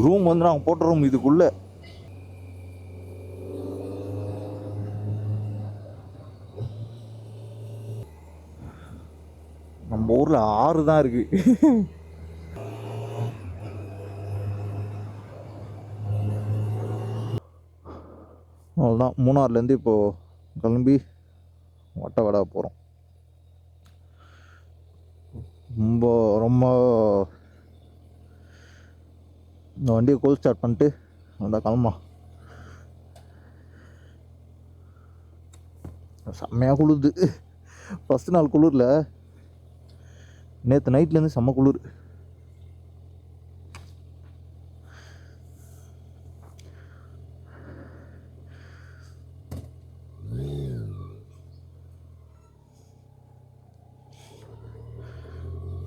Room வந்து நாங்கள் போட்ட ரூம் இதுக்குள்ளே. நம்ம ஊரில் ஆறு தான் இருக்குது. அவ்வளோதான். மூணாறுலேருந்து இப்போது கிளம்பி வட்டவடை போகிறோம். ரொம்ப ரொம்ப இந்த வண்டியை கோல் ஸ்டார்ட் பண்ணிட்டு அந்த கிளம்பலாம். செம்மையாக குளிருது. ஃபஸ்ட்டு நாள் குளிரில், நேற்று நைட்லேருந்து செம்ம குளிர்.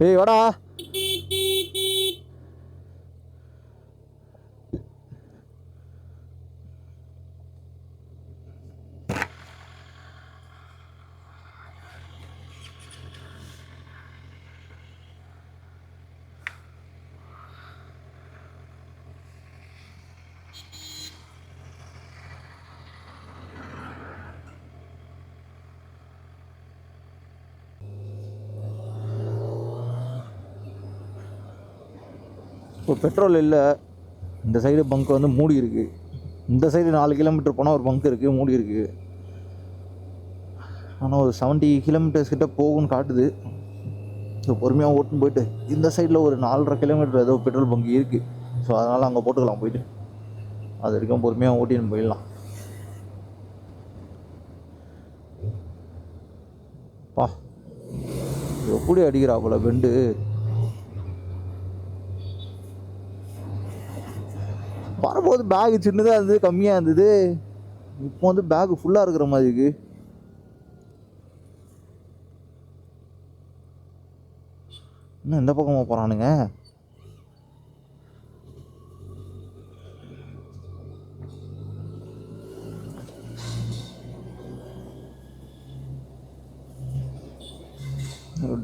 ஏய் வாடா. இப்போ பெட்ரோல் இல்லை. இந்த சைடு பங்க் வந்து மூடி இருக்குது. இந்த சைடு 4 கிலோமீட்டர் போனால் ஒரு பங்க் இருக்குது, மூடி இருக்குது. ஆனால் ஒரு 70 கிலோமீட்டர்ஸ் கிட்ட போகும்னு காட்டுது. ஸோ பொறுமையாக ஓட்டுன்னு போயிட்டு இந்த சைடில் ஒரு 4.5 கிலோமீட்டர் ஏதோ பெட்ரோல் பங்க் இருக்குது. ஸோ அதனால் அங்கே போட்டுக்கலாம் போயிட்டு. அது வரைக்கும் பொறுமையாக ஓட்டின்னு போயிடலாம். பா எப்படி அடிக்கிறாப்புல பெண்டு. வரும்போது பேகு சின்னதாக இருந்தது, கம்மியாக இருந்தது. இப்போ வந்து பேகு ஃபுல்லாக இருக்கிற மாதிரி இருக்கு. இன்னும் எந்த பக்கமாக போகிறானுங்க?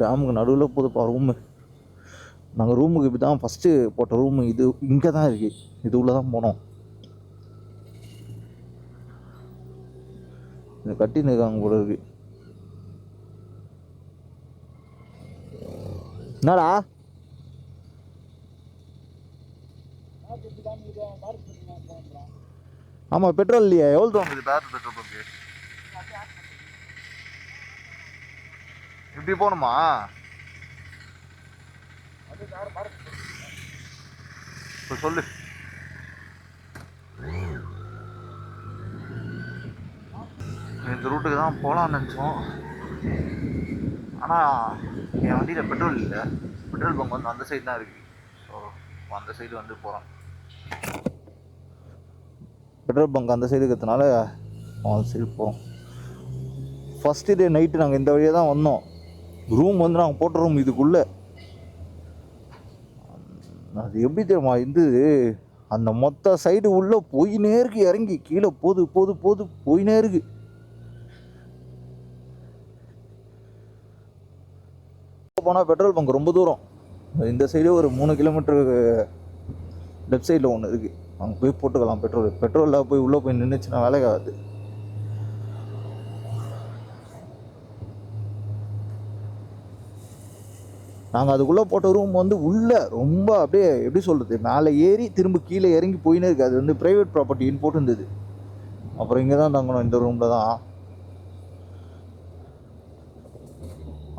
டேமுக்கு நடுவில் போதுப்பா ரூமு. நாங்கள் ரூமுக்கு இப்படி தான் ஃபஸ்ட்டு போட்ட ரூமு இது. இங்கே தான் இருக்குது. இது உள்ளே தான் போனோம். இதை கட்டின்னு இருக்காங்க போல இருக்கு. என்னடா ஆமாம் பெட்ரோல் இல்லையா? எவ்வளோ வாங்குது பேர் பெட்ரோல் பங்கு? இப்படி போகணுமா? இப்போ சொல்லு. இந்த ரூட்டுக்கு தான் போகலான்னு நினச்சோம். ஆனால் என் வண்டியில் பெட்ரோல் இல்லை. பெட்ரோல் பங்க் வந்து அந்த சைடு தான் இருக்குது. ஸோ அந்த சைடு வந்து போகிறோம். பெட்ரோல் பங்க் அந்த சைடு இருக்கிறதுனால அந்த சைடு போகிறோம். ஃபஸ்ட்டு டே நைட்டு நாங்கள் இந்த வழியாக தான் வந்தோம். ரூம் வந்து நாங்கள் போட்ட ரூம் இதுக்குள்ளே. அது எப்படி தெரியுமா இருந்தது? அந்த மொத்த சைடு உள்ளே போயினே இருக்கு, இறங்கி கீழே போயினே இருக்கு. போனால் பெட்ரோல் பங்க் ரொம்ப தூரம். இந்த சைடு ஒரு 3 கிலோமீட்டருக்கு லெஃப்ட் சைடில் ஒன்று இருக்குது. அங்கே போய் போட்டுக்கலாம் பெட்ரோல். பெட்ரோலில் போய் உள்ளே போய் நின்றுச்சுன்னா வேலைக்காகாது. நாங்கள் அதுக்குள்ளே போட்ட ரூம் வந்து உள்ளே ரொம்ப அப்படியே எப்படி சொல்கிறது, மேலே ஏறி திரும்ப கீழே இறங்கி போயினே இருக்குது. அது வந்து ப்ரைவேட் ப்ராப்பர்ட்டின்னு போட்டுருந்தது. அப்புறம் இங்கே தான் தங்கணும், இந்த ரூமில் தான்.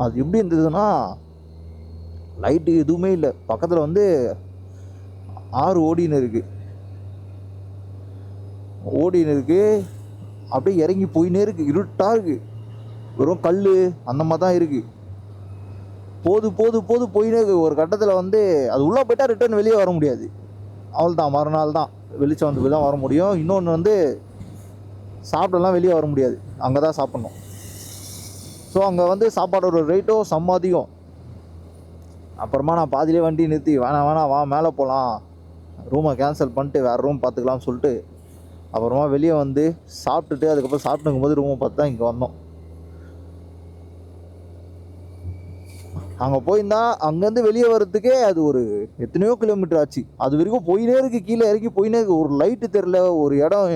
அது எப்படி இருந்ததுன்னா, லைட்டு எதுவுமே இல்லை. பக்கத்தில் வந்து ஆறு ஓடின்னு இருக்குது. அப்படியே இறங்கி போயினே இருக்குது. இருட்டாக இருக்குது. வெறும் கல் அந்த மாதிரி தான் இருக்குது. போயினே இருக்குது. ஒரு கட்டத்தில் வந்து அது உள்ளே போயிட்டால் ரிட்டர்ன் வெளியே வர முடியாது. அவள் தான் மறுநாள் தான் வெளிச்சம் வந்து தான் வர முடியும். இன்னொன்று வந்து சாப்பிடலாம் வெளியே வர முடியாது. அங்கே தான் சாப்பிட்ணும். ஸோ அங்கே வந்து சாப்பாடோட ரேட்டோ செம்ம அதிகம். அப்புறமா நான் பாதியிலே வண்டி நிறுத்தி வேணாம் வா மேலே போகலாம், ரூமை கேன்சல் பண்ணிட்டு வேறு ரூம் பார்த்துக்கலாம்னு சொல்லிட்டு அப்புறமா வெளியே வந்து சாப்பிட்டுட்டு அதுக்கப்புறம் சாப்பிட்டுக்கும்போது ரூமை பார்த்து தான் இங்கே வந்தோம். அங்கே போயிருந்தா அங்கேருந்து வெளியே வர்றதுக்கே அது ஒரு எத்தனையோ கிலோமீட்டர் ஆச்சு. அது வரைக்கும் போயினே இருக்கு, கீழே இறக்கி போயினே இருக்கு. ஒரு லைட்டு தெரில, ஒரு இடம்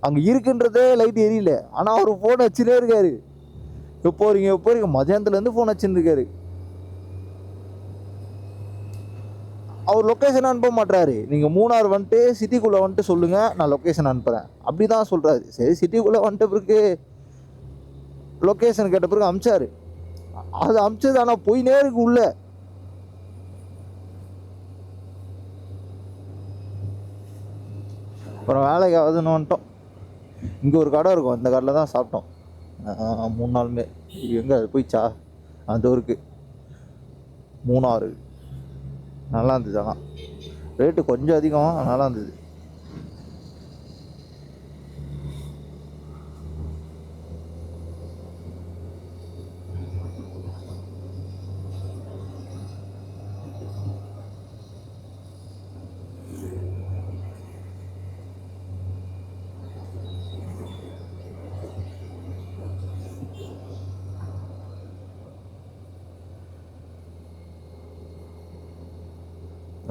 அங்கே இருக்குன்றதே லைட் எரியல. ஆனால் அவர் ஃபோன் வச்சுனே இருக்காரு. எப்போ போகிறீங்க எப்போ போகிறீங்க, மதியானத்துலேருந்து ஃபோன் வச்சுன்னு இருக்காரு. அவர் லொக்கேஷன் அனுப்ப மாட்டாரு. நீங்கள் மூணார் வந்துட்டு சிட்டிக்குள்ளே வந்துட்டு சொல்லுங்கள், நான் லொக்கேஷன் அனுப்புகிறேன் அப்படி தான் சொல்கிறாரு. சரி, சிட்டிக்குள்ளே வந்துட்ட பிறகு லொக்கேஷன் கேட்ட பிறகு அமிச்சாரு. அது அமிச்சது, ஆனால் போயினே இருக்கு உள்ள. அப்புறம் வேலைக்கு ஆகுதுன்னு வந்துட்டோம். இங்கே ஒரு கடை இருக்கும், அந்த கடையில் தான் சாப்பிட்டோம் 3 நாளுமே. எங்கே அது போயிச்சா, அந்த ஊருக்கு மூணாறு. நல்லா இருந்துச்சு. ஆனால் ரேட்டு கொஞ்சம் அதிகம், நல்லா இருந்தது.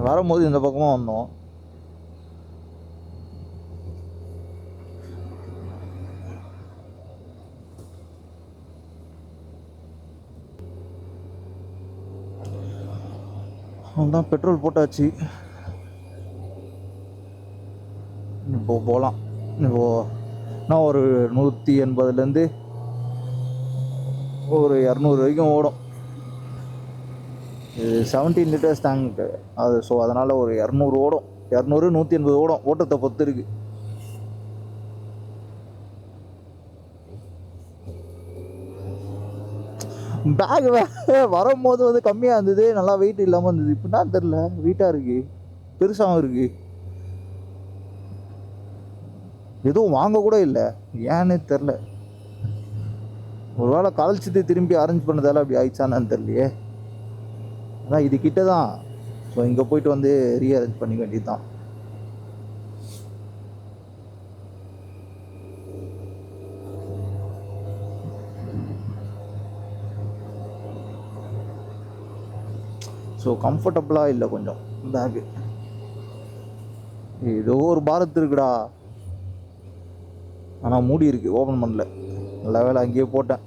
வரும்போது இந்த பக்கமாக வந்தோம். தான் பெட்ரோல் போட்டாச்சு. இப்போ போகலாம். இப்போ நான் ஒரு 180லேருந்து ஒரு 200 வரைக்கும் ஓடும். இது 17 லிட்டர்ஸ் டேங்க் அது. ஸோ அதனால் ஒரு 200 ஓடும், 200 180 ஓடும். ஓட்டத்தை பொறுத்து இருக்கு. பேக் வரும்போது வந்து கம்மியாக இருந்தது, நல்லா வெயிட் இல்லாமல் இருந்தது. இப்படின்னா தெரில, வெயிட்டாக இருக்கு, பெருசாகவும் இருக்கு. எதுவும் வாங்க கூட இல்லை, ஏன்னு தெரில. ஒரு வேளை கழிச்சிட்டு திரும்பி அரேஞ்ச் பண்ணதால அப்படி ஆயிடுச்சான்னு தெரியலையே. அதான் இது கிட்ட தான். ஸோ இங்கே போயிட்டு வந்து ரீஅரேஞ்ச் பண்ணிக்க வேண்டியது தான். ஸோ கம்ஃபர்டபுளாக இல்லை கொஞ்சம் பேக்கு. ஏதோ ஒரு பாரத் இருக்குடா, ஆனால் மூடி இருக்கு, ஓப்பன் பண்ணல. நல்ல வேலை அங்கேயே போட்டேன்.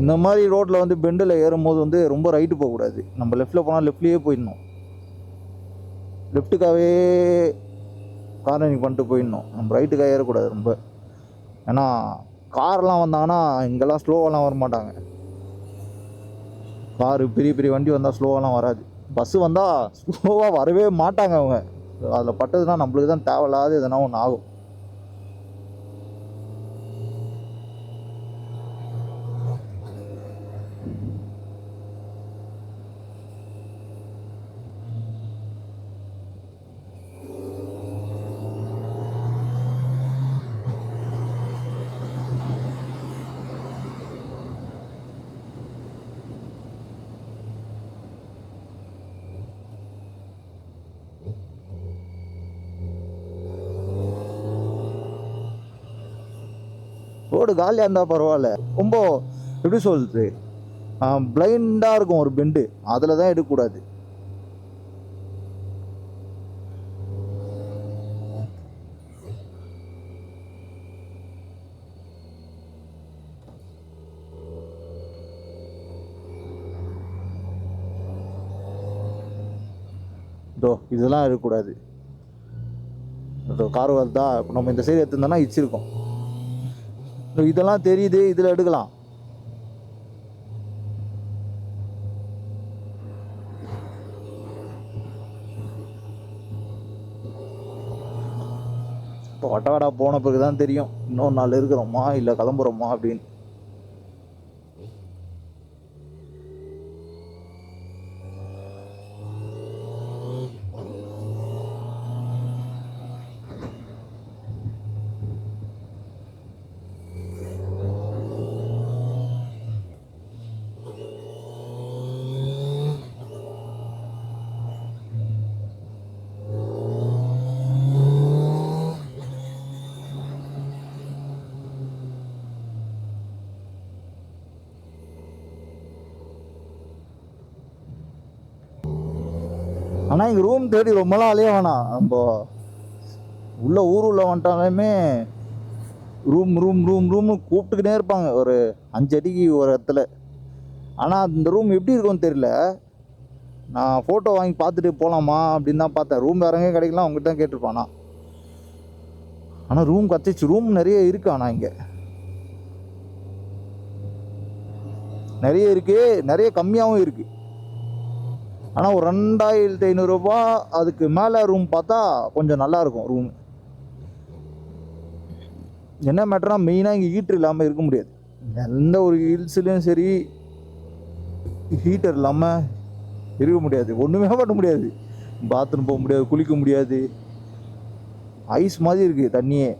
இந்த மாதிரி ரோட்டில் வந்து பெண்டில் ஏறும்போது வந்து ரொம்ப ரைட்டு போகக்கூடாது. நம்ம லெஃப்ட்டில் போனால் லெஃப்ட்லேயே போயிடணும். லெஃப்ட்டுக்காகவே கார்னரிங் பண்ணிட்டு போயிடணும். நம்ம ரைட்டுக்காக ஏறக்கூடாது ரொம்ப. ஏன்னா கார்லாம் வந்தாங்கன்னா இங்கெல்லாம் ஸ்லோவெல்லாம் வர மாட்டாங்க. காரு பெரிய பெரிய வண்டி வந்தால் ஸ்லோவெல்லாம் வராது. பஸ்ஸு வந்தால் ஸ்லோவாக வரவே மாட்டாங்க அவங்க. அதில் பட்டதுன்னா நம்மளுக்கு தான் தேவையில்லாது எதனா ஒன்று ஆகும். ரோடு காலியாக இருந்தால் பரவாயில்ல. ரொம்ப எப்படி சொல்கிறது, பிளைண்டாக இருக்கும் ஒரு பெண்டு, அதில் தான் எடுக்கக்கூடாது. இதோ இதெல்லாம் இருக்கக்கூடாது. இதோ கார் வருதா, இப்போ நம்ம இந்த சைடு எடுத்துருந்தோம்னா இச்சிருக்கோம். இதெல்லாம் தெரியுது, இதில் எடுக்கலாம். இப்போ வட்டவாடா போன பிறகு தான் தெரியும் இன்னொரு நாள் இருக்கிறோமா இல்லை கிளம்புறோமா அப்படின்னு. ஆனால் இங்கே ரூம் தேடி ரொம்பலாம் அலைய வேணாம். நம்ம உள்ள உள்ள வந்துட்டாலுமே ரூம் ரூம் ரூம் ரூம்னு கூப்பிட்டுக்கிட்டே இருப்பாங்க ஒரு 5 அடிக்கு ஒரு இடத்துல. ஆனால் இந்த ரூம் எப்படி இருக்கும்னு தெரியல. நான் ஃபோட்டோ வாங்கி பார்த்துட்டு போகலாமா அப்படின்னு தான் பார்த்தேன். ரூம் வேற எங்கேயும் கிடைக்கலாம் அவங்ககிட்ட தான் கேட்டிருப்பானா. ஆனால் ரூம் கத்திச்சு. ரூம் நிறைய இருக்கு. ஆனால் இங்கே நிறைய இருக்கு, நிறைய கம்மியாகவும் இருக்கு. ஆனால் ஒரு 2500 ரூபா அதுக்கு மேலே ரூம் பார்த்தா கொஞ்சம் நல்லா இருக்கும் ரூம். என்ன மேட்டர்னா மெயினாக இங்கே ஹீட்டர் இல்லாமல் இருக்க முடியாது. எந்த ஒரு ஹில்ஸ்லேயும் சரி ஹீட்டர் இல்லாமல் இருக்க முடியாது. ஒன்றுமே பண்ண முடியாது. பாத்ரூம் போக முடியாது, குளிக்க முடியாது. ஐஸ் மாதிரி இருக்குது தண்ணியே.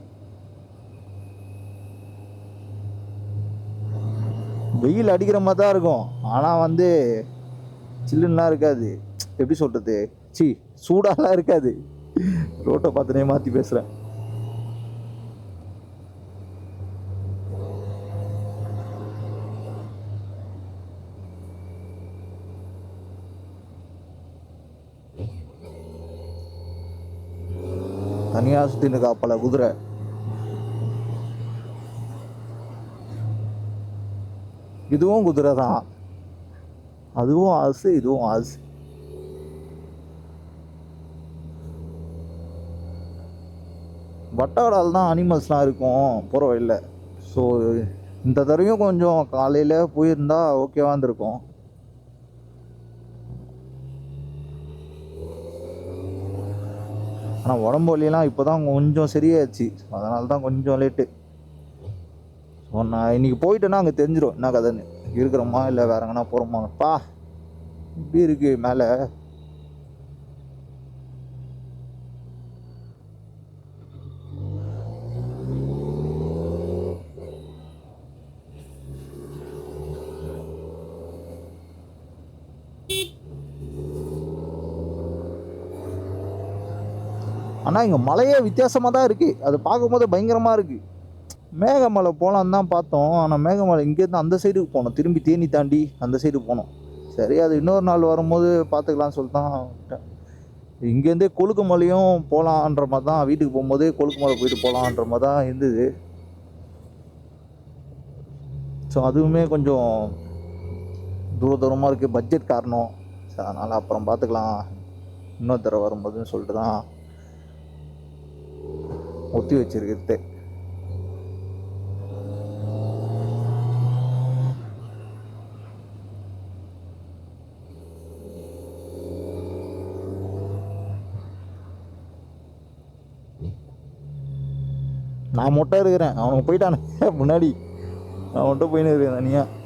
வெயில் அடிக்கிற மாதிரி தான் இருக்கும். ஆனால் வந்து சில்லுன்னெலாம் இருக்காது. எப்படி சொல்கிறது, சூடாலாம் இருக்காது. ரோட்டை பார்த்துனே மாற்றி பேசுகிறேன். தனியாக சுற்றின்னு இருக்கா பல குதிரை. இதுவும் குதிரை தான். அதுவும் ஆசு, இதுவும் ஆசு. வட்டாடால் தான் அனிமல்ஸ்லாம் இருக்கும் போகிற வழியில். ஸோ இந்த தடவையும் கொஞ்சம் காலையில் போயிருந்தா ஓகேவா இருந்திருக்கும். ஆனால் உடம்பு வலியெல்லாம் இப்போ தான் கொஞ்சம் சரியாச்சு. அதனால தான் கொஞ்சம் லேட்டு. ஸோ நான் இன்றைக்கி போயிட்டேன்னா அங்கே தெரிஞ்சிடும் என்ன கதைன்னு. இருக்கிறோமா இல்லை வேற எங்கன்னா போகிறோமாப்பா. இப்படி இருக்கு மேலே. ஆனால் இங்கே மலையே வித்தியாசமாக தான் இருக்குது. அது பார்க்கும்போது பயங்கரமாக இருக்குது. மேகமலை போகலான்னு தான் பார்த்தோம். ஆனால் மேகமலை இங்கேருந்து அந்த சைடுக்கு போனோம். திரும்பி தேனி தாண்டி அந்த சைடு போனோம். சரி, அது இன்னொரு நாள் வரும்போது பார்த்துக்கலான்னு சொல்லிட்டு தான் விட்டேன். இங்கேருந்தே கொழுக்கு மலையும் போகலான்ற மாதிரி தான், வீட்டுக்கு போகும்போது கொழுக்கு மலை போயிட்டு போகலான்ற மாதிரி தான் இருந்தது. ஸோ அதுவுமே கொஞ்சம் தூரமாக இருக்குது, பட்ஜெட் காரணம். ஸோ அதனால் அப்புறம் பார்த்துக்கலாம் இன்னொரு தடவை வரும்போதுன்னு சொல்லிட்டு தான் ஒத்தி வச்சிருக்கிறது. நான் மட்டும் இருக்கிறேன். அவனுக்கு போயிட்டானே முன்னாடி. நான் மட்டும் போயின்னு இருக்கிறேன் தனியாக.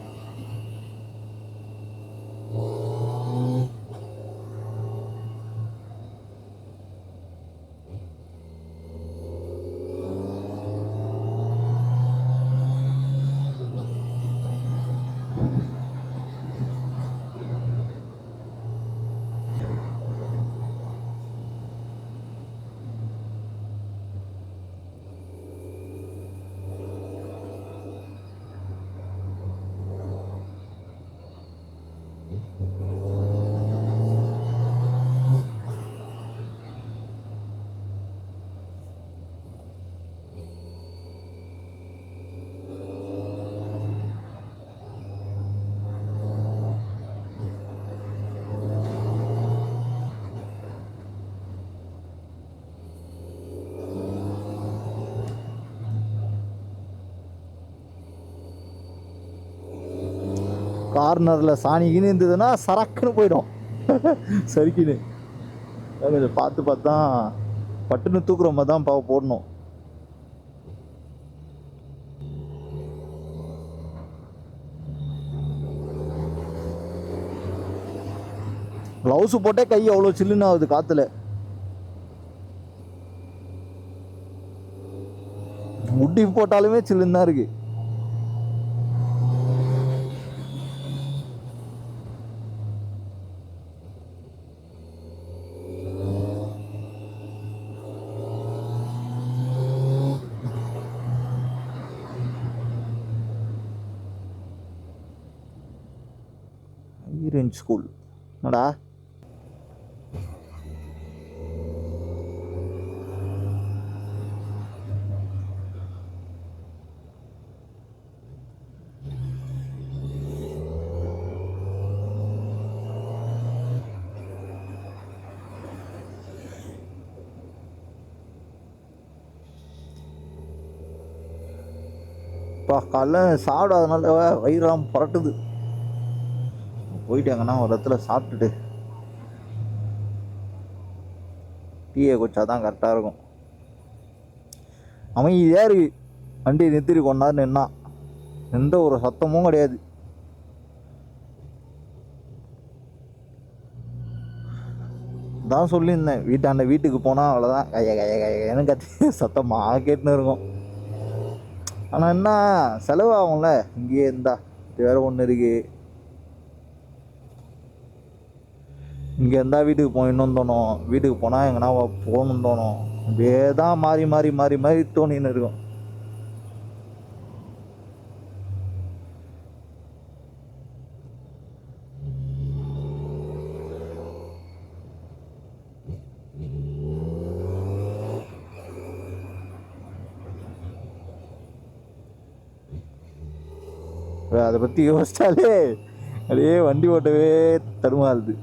கார்னரில் சாணிக்கின்னு இருந்ததுன்னா சரக்குன்னு போயிடும். சரிக்கின்னு கொஞ்சம் பார்த்து பார்த்தா பட்டுன்னு தூக்குற மாதிரி தான் போடணும். க்ளவுஸ் போட்டே கை அவ்வளோ சில்லுன்னு ஆகுது காற்றுல. முட்டி போட்டாலுமே சில்லுன்னு தான் இருக்குது. ரேஞ்ச் ஸ்கூல் என்னடா காலைல சாப்பிடாதனால வயிறுலாம் புரட்டுது. போயிட்டு எங்கன்னா ஒரு இடத்துல சாப்பிட்டுட்டு டீயை குடிச்சா தான் கரெக்டாக இருக்கும். அமைதியாக இருக்கு. வண்டியை நிறுத்திட்டு கொண்டாரு நின்னா எந்த ஒரு சத்தமும் கிடையாது. தான் சொல்லியிருந்தேன் வீட்டுக்கு போனால் அவ்வளோதான் கைய கைய கையன்னு கத்தி சத்தமாக கேட்டுன்னு இருக்கும். ஆனால் என்ன செலவாகும்ல இங்கேயே இருந்தா. இது வேறு ஒன்று இருக்கு. இங்கே இருந்தால் வீட்டுக்கு போயிடணும்னு தோணும், வீட்டுக்கு போனால் எங்கன்னா போகணுன்னு தோணும். அப்படியே தான் மாறி மாறி மாறி மாறி தோணின்னு இருக்கும். அதை பற்றி யோசிச்சாலே அப்படியே வண்டி ஓட்டவே தடுமாறுது.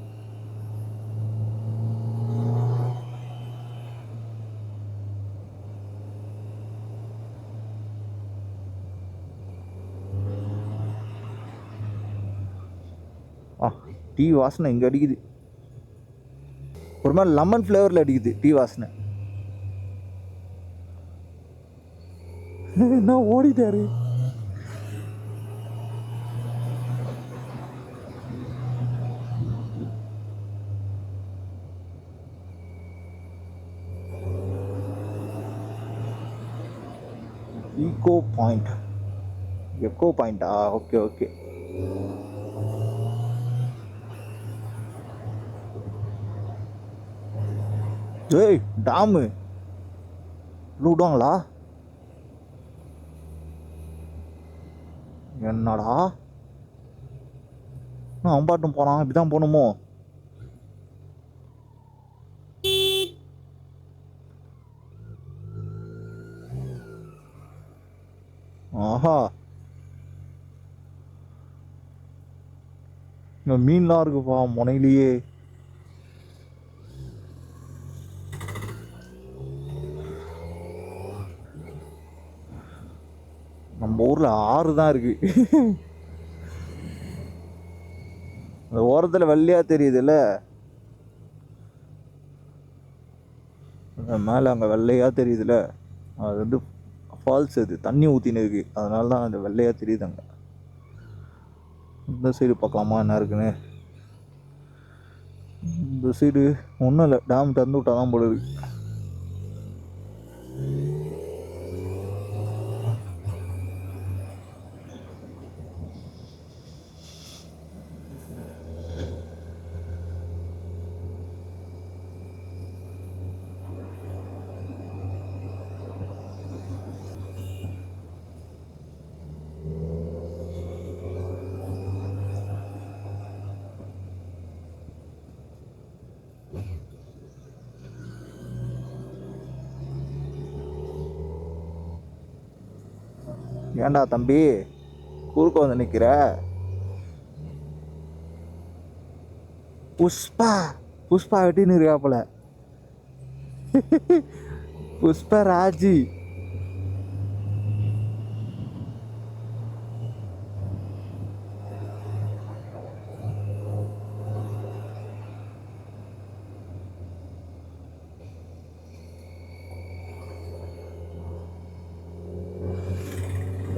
டீ வாசனை இங்கே அடிக்குது. ஒரு மாதிரி லெமன் ஃப்ளேவரில் அடிக்குது டீ வாசனை. என்ன ஓடிட்டாரு. எக்கோ பாயிண்டா? Okay okay. ஏய் டாமு விடுவாங்களா? என்னடா அவன் பாட்டும் போனான். இப்படிதான் போகணுமோ? ஆஹா, இங்க மீன்லாம் இருக்குப்பா முனையிலேயே. நம்ம ஊர்ல ஆறு தான் இருக்கு. அந்த ஓரத்தில் வெள்ளையா தெரியுதுல்ல, மேலே அங்கே வெள்ளையா தெரியுதுல்ல, அது வந்து ஃபால்ஸ். அது தண்ணி ஊற்றின்னு இருக்கு, அதனால தான் அந்த வெள்ளையா தெரியுது. அங்கே இந்த சைடு பார்க்கலாமா என்ன இருக்குன்னு. இந்த சைடு ஒன்றும் இல்லை, டேம் திறந்து விட்டா தான் போல இருக்கு. ஏண்டா தம்பி குறுக்க வந்து நிற்கிற? புஷ்பா வெட்டின்னு இருக்காப்புல. புஷ்பராஜி.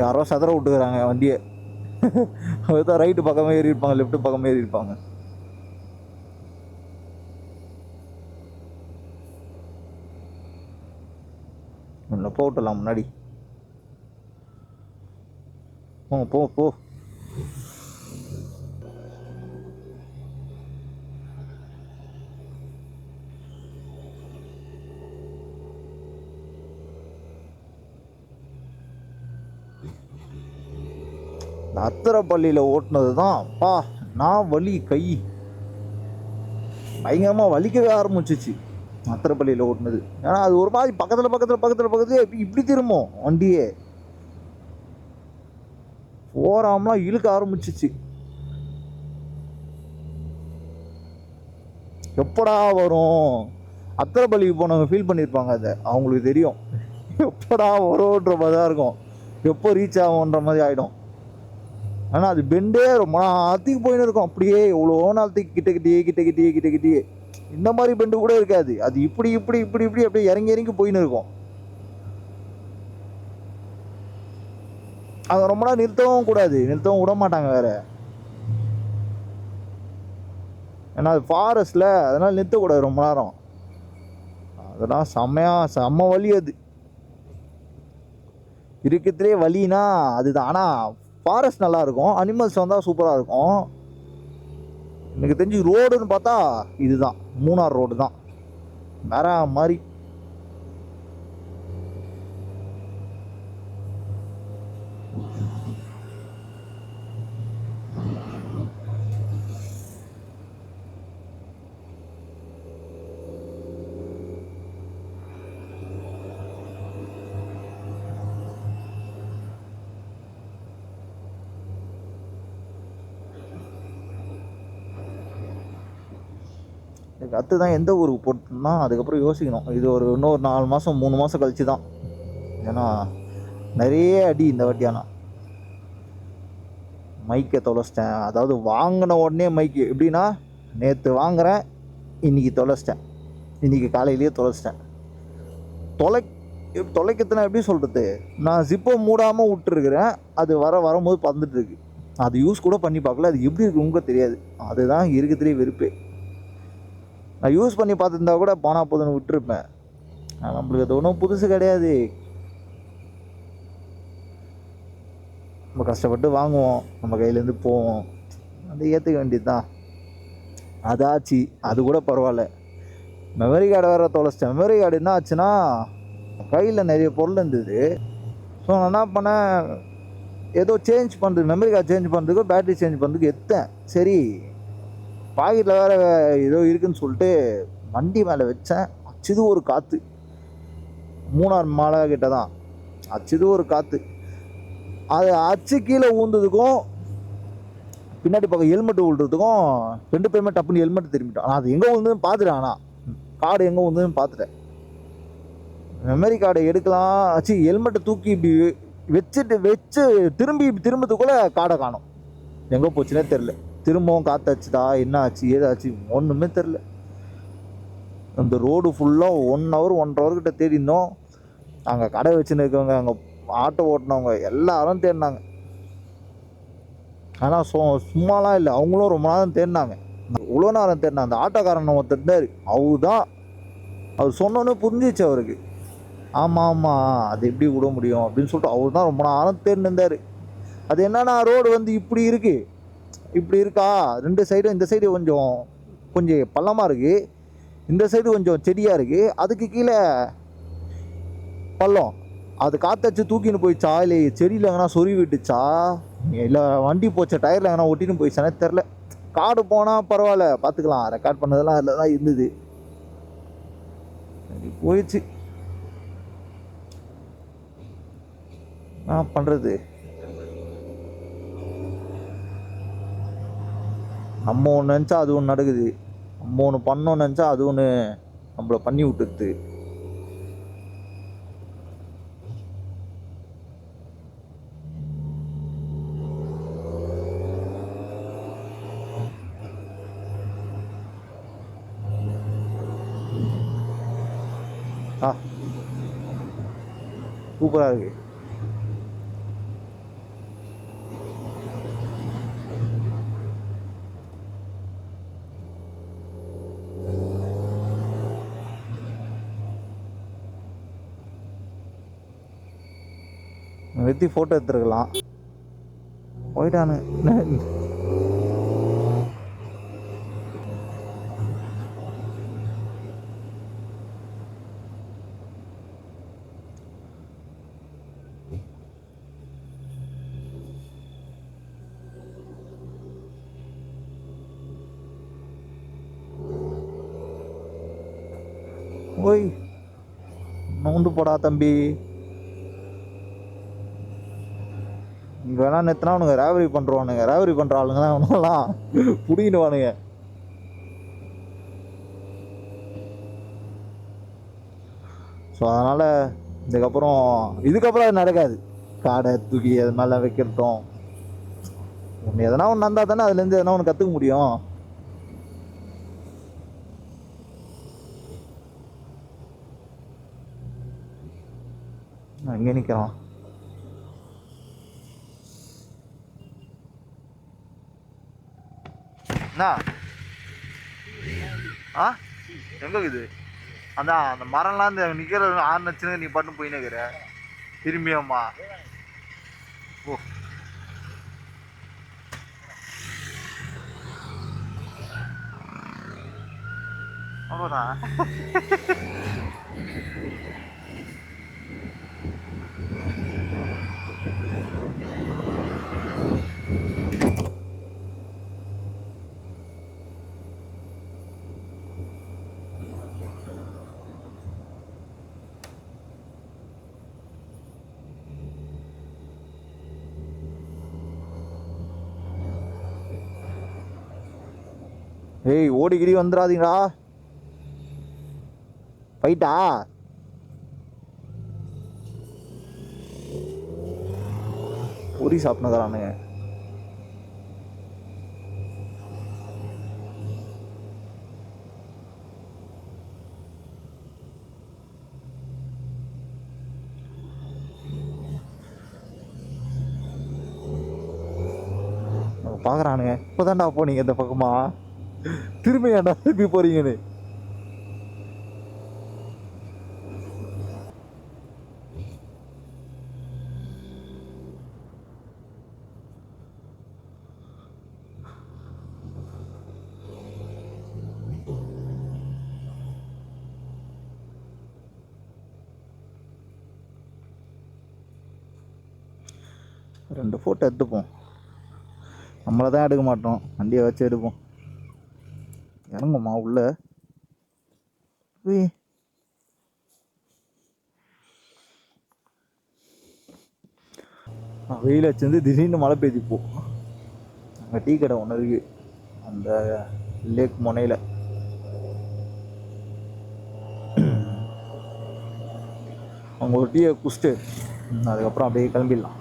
யாரோ சதற விட்டுக்கிறாங்க வண்டியை. அதுதான் ரைட்டு பக்கமே ஏறி இருப்பாங்க, லெஃப்ட் பக்கமே ஏறி இருப்பாங்க. ஒன்று போட்டலாம் முன்னாடி. போ போ. அத்திரப்பள்ளியில் ஓட்டுனது தான் அப்பா, நான் வலி கை பயங்கரமாக வலிக்கவே ஆரம்பிச்சிச்சு அத்திரப்பள்ளியில் ஓட்டுனது. ஏன்னா அது ஒரு மாதிரி பக்கத்தில் இப்படி திரும்பும் வண்டியே. போறாமலாம் இழுக்க ஆரம்பிச்சிச்சு. எப்படா வரும்? அத்திரப்பள்ளிக்கு போனவங்க ஃபீல் பண்ணியிருப்பாங்க, அதை அவங்களுக்கு தெரியும். எப்படா வரும்ன்ற மாதிரி தான் இருக்கும். எப்போ ரீச் ஆகும்ன்ற மாதிரி ஆகிடும். ஆனால் அது பெண்டே ரொம்ப நாளைக்கு போயின்னு இருக்கும், அப்படியே எவ்வளோ நாளைக்கு கிட்டே இந்த மாதிரி பெண்டு கூட இருக்காது. அது இப்படி இப்படி இப்படி இப்படி அப்படியே இறங்கி இறங்கி போயின்னு இருக்கும். அது ரொம்ப நாள் நிறுத்தவும் கூடாது, நிறுத்தவும் விட மாட்டாங்க வேற. ஏன்னா அது ஃபாரஸ்ட்டில், அதனால் நிறுத்தக்கூடாது ரொம்ப நேரம். அதெல்லாம் செம்ம வலி. அது இருக்கிறதுலே வலினா அதுதான். ஆனால் ஃபாரஸ்ட் நல்லாயிருக்கும், அனிமல்ஸ் வந்தால் சூப்பராக இருக்கும். எனக்கு தெரிஞ்சு ரோடுன்னு பார்த்தா இதுதான், மூணார் ரோடு தான் வேற மாதிரி. அடுத்து தான் எந்த ஊருக்கு போட்டோம்னா அதுக்கப்புறம் யோசிக்கணும். இது இன்னொரு 4 மாதம் 3 மாதம் கழிச்சு தான். ஏன்னா நிறைய அடி இந்த வாட்டியானா. மைக்கை தொலைச்சிட்டேன். அதாவது வாங்கின உடனே மைக்கு எப்படின்னா, நேற்று வாங்குகிறேன், இன்றைக்கி தொலைச்சிட்டேன், இன்றைக்கி காலையிலேயே தொலைச்சிட்டேன். தொலைக்கிறதுனா எப்படி சொல்கிறது, நான் ஜிப்பை மூடாமல் விட்டுருக்குறேன், அது வரும்போது பறந்துட்டுருக்கு. அது யூஸ் கூட பண்ணி பார்க்கல, அது எப்படி இருக்கு உங்களுக்கு தெரியாது. அதுதான் இருக்கிறதுலே வெறுப்பே. நான் யூஸ் பண்ணி பார்த்துருந்தா கூட போனா போதுன்னு விட்டுருப்பேன். நம்மளுக்கு அது ஒன்றும் புதுசு கிடையாது. நம்ம கஷ்டப்பட்டு வாங்குவோம், நம்ம கையிலேருந்து போவோம், அது ஏற்றுக்க வேண்டியது தான். அதாச்சு, அது கூட பரவாயில்ல. மெமரி கார்டை வேறு தொலைச்சிட்டேன். மெமரி கார்டு என்ன ஆச்சுன்னா, கையில் நிறைய பொருள் இருந்தது. ஸோ நான் என்ன பண்ணேன், ஏதோ சேஞ்ச் பண்ணுறது, மெமரி கார்டு சேஞ்ச் பண்ணுறதுக்கு பேட்டரி சேஞ்ச் பண்ணுறதுக்கு எடுத்தேன். சரி, பாக்கெட்டில் வேறு ஏதோ இருக்குதுன்னு சொல்லிட்டு வண்டி மேலே வச்சேன். அச்சுது ஒரு காற்று, மூணார் மலை கிட்ட தான். அச்சுது ஒரு காற்று. அது அச்சு கீழே ஊந்ததுக்கும் பின்னாடி பக்கம் ஹெல்மெட்டு விழுறதுக்கும் 2 பேருமே டப்புன்னு ஹெல்மெட் திரும்பிட்டோம். ஆனால் அது எங்கே விழுந்துன்னு பார்த்துட்டேன். ஆனால் கார்டு எங்கே விழுந்துன்னு பார்த்துட்டேன். மெமரி கார்டை எடுக்கலாம் ஆச்சு, ஹெல்மெட்டை தூக்கி இப்படி வச்சு திரும்பத்துக்குள்ளே கார்டை காணும். எங்கே போச்சுன்னே தெரில. திரும்பவும் காற்றாச்சுதா, என்ன ஆச்சு ஏதாச்சு ஒன்றுமே தெரில. அந்த ரோடு ஃபுல்லாக 1 hour 1.5 hour கிட்ட தேடினோம். அங்கே கடை வச்சுன்னு இருக்கவங்க, அங்கே ஆட்டோ ஓட்டினவங்க எல்லாரும் தேடினாங்க. ஆனால் சும்மாலாம் இல்லை, அவங்களும் ரொம்ப நேரம் தேடினாங்க. இவ்வளோ நேரம் தேடினாங்க. அந்த ஆட்டோக்காரன் ஒருத்தர் இருந்தார், அவர் சொன்னோன்னே புரிஞ்சிச்சு அவருக்கு. ஆமாம் அது எப்படி விட முடியும் அப்படின்னு சொல்லிட்டு அவர் தான் ரொம்ப நேரம் தேடின்னு இருந்தார். அது என்னன்னா, ரோடு வந்து இப்படி இருக்குது, இப்படி இருக்கா, 2 சைடும். இந்த சைடு கொஞ்சம் பள்ளமாக இருக்குது, இந்த சைடு கொஞ்சம் செடியாக இருக்குது, அதுக்கு கீழே பள்ளம். அது காற்றாச்சு தூக்கின்னு போயிடுச்சா, இல்லை செடியில் எங்கன்னா சொருவி விட்டுச்சா, இல்லை வண்டி போச்ச டயரில் எங்கன்னா ஒட்டின்னு போயிடுச்சானே தெரில. காடு போனால் பரவாயில்ல, பார்த்துக்கலாம், ரெக்கார்ட் பண்ணதெல்லாம் அதில் தான் இருந்தது. போயிடுச்சு, என்ன பண்ணுறது. நம்ம ஒன்று நினச்சா அது ஒன்று நடக்குது, நம்ம ஒன்று பண்ணோன்னு நினச்சா அது ஒன்று நம்மளை பண்ணி விட்டுருது. சூப்பராக இருக்கு. வெத்தி ஃபோட்டோ எடுத்துருக்கலாம், போயிட்டானு. ஓய், நோண்டு போடா தம்பி. இங்கே வேணா நேற்றுனா அவனுங்க ரேவரி பண்ணுறானுங்க, ரேவரி பண்ணுற ஆளுங்க தான் அவனெல்லாம் பிடிக்கிடுவானுங்க. ஸோ அதனால் இதுக்கப்புறம் அது நடக்காது. காடை தூக்கி அது மேலே வைக்கிறதும் ஒன்று எதனா ஒன்று இருந்தால் தானே அதுலேருந்து எதனா ஒன்று கற்றுக்க முடியும். அங்கே நிற்கிறான். என்ன ஆ எங்கே இருக்குது? அதான் அந்த மரம்லாம் இந்த நிற்கிற ஆறு நச்சுன்னு நீ பட்டு போயின்னு இருக்கிற திரும்பியம்மா. ஓ அவ்வளோதான். ஏய் ஓடிக்கிடி வந்துடாதீங்களா போயிட்டா. பூரி சாப்பிட்னுக்கிறானுங்க. பார்க்குறானுங்க. இப்போ தான்டா போனீங்க இந்த பக்கமா, திரும்பி ஏன்டா திருப்பி போறீங்கன்னு. ரெண்டு ஃபோட்டோ எடுத்துப்போம். நம்மளை தான் எடுக்க மாட்டோம், வண்டியை வச்சு எடுப்போம். இறங்குமா உள்ள வெயில் வச்சிருந்து திடீர்னு மழை பெய்யுது. அங்கே டீ கடை ஒன்று இருக்குது அந்த லேக் முனையில். அவங்க ஒரு டீயை குடிச்சிட்டு அதுக்கப்புறம் அப்படியே கிளம்பிடலாம்.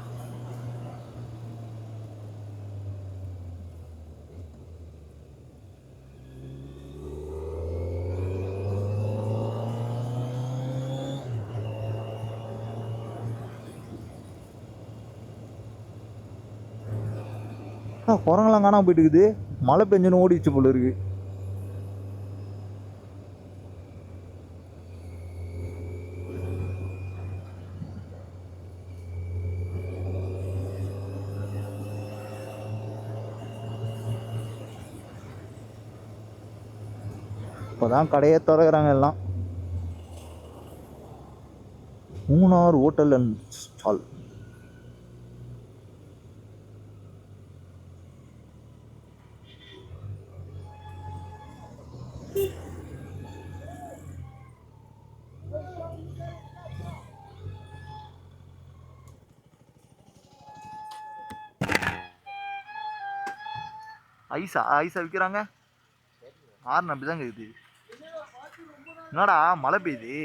குரங்கெல்லாம் காணாம போயிட்டு இருக்குது. மழை பெஞ்சுன்னு ஓடிச்சு போல இருக்கு. இப்போதான் கடையே திறக்கிறாங்க எல்லாம். Munnar hotel and stall. ஐஸா ஐஸா விற்கிறாங்க. ஆறு அப்படிதான் கேக்குது. என்னடா மழை பெய்யுது.